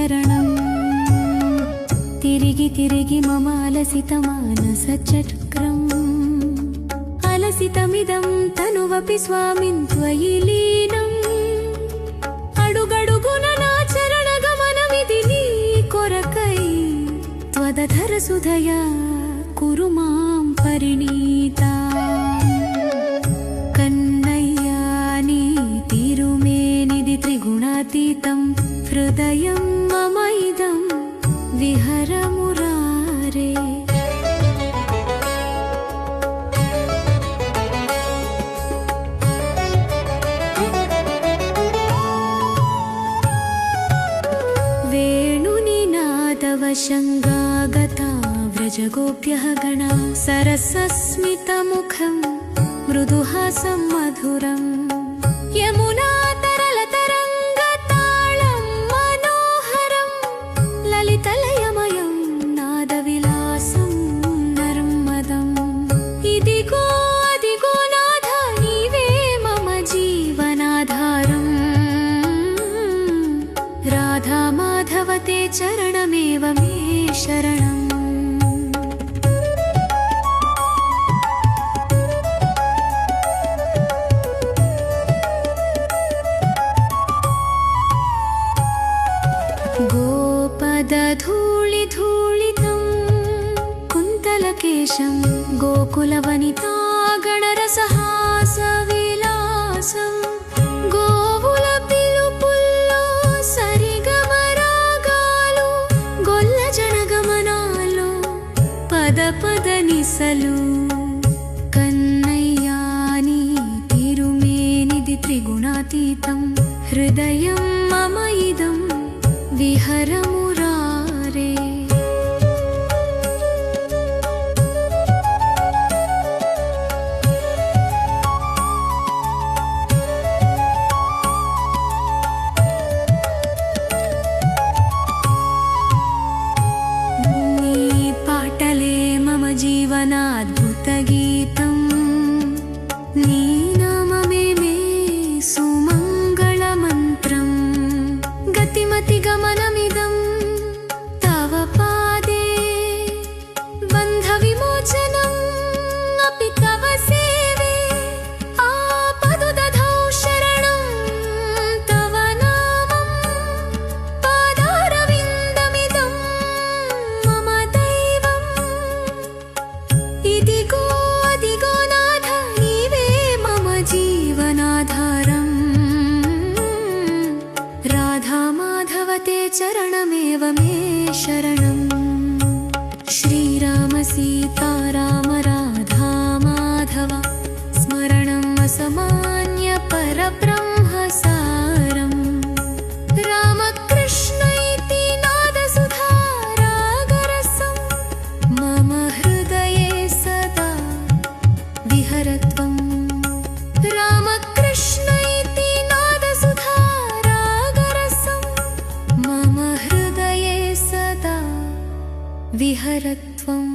శరణం తిరిగి తిరిగి మమ అలసిత మానస చక్రం అలసితమిదం తనువపి స్వామిన్ త్వయి లీనం అడుగడుగున నా చరణ గమనమిది నీ కొరకై త్వదధర సుధయా కురు మాం పరిణీతా కన్నయ్యా నీ తిరుమేనిది త్రిగుణాతీతం హృదయం మమ ఇదం విహర మురారే వేణునినాదవశంగాగతా వ్రజగోప్యః గణా సరసస్మితముఖం మృదుహాసం మధురం యమునా తరళతరంగతాళం మనోహరం లలితలయమయం నాదవిలాసం నర్మదం ఇదిగో అదిగో నాథ నీవే మమ జీవనాధారం రాధా మాధవతే చరణమేవ మే శరణం गोपदधूलिधूलितं कुन्तलकेशं गोकुलवनिता गणरसहासविलासं गोवुल पिलुपुल्लो सरिगमरागालु गोल्ल जनगमनालो पद पद निसलु कन्नయ్యా నీ తిరుమేనిది త్రిగుణాతీతం హృదయం మమ ఇదం విహర మురారే నీ పాటలే మమ జీవనాద్భుత గీతం నీ నామమే మే సుమంగళ మంత్రం గతిమతి గమనమిదం తవ పాదే బంధ విమోచనం అపి తవ సేవే ఆపదుదధౌ శరణం తవ నామం పాదారవిందమిదం మమ దైవం ఇదిగో అదిగో నాథ నీవే మమ జీవనాధారం రాధా మాధవతే చరణమేవ మే శరణం శ్రీరామ సీతారామ రాధా మాధవ స్మరణం అసమాన్య పరబ్రహ్మ సారం రామకృష్ణైతి నాదసుధా రాగరసం మమ హృదయే సదా విహరత్వం రామకృష్ణైతి నాదసుధా రాగరసం మమ హృదయే సదా విహరత్వం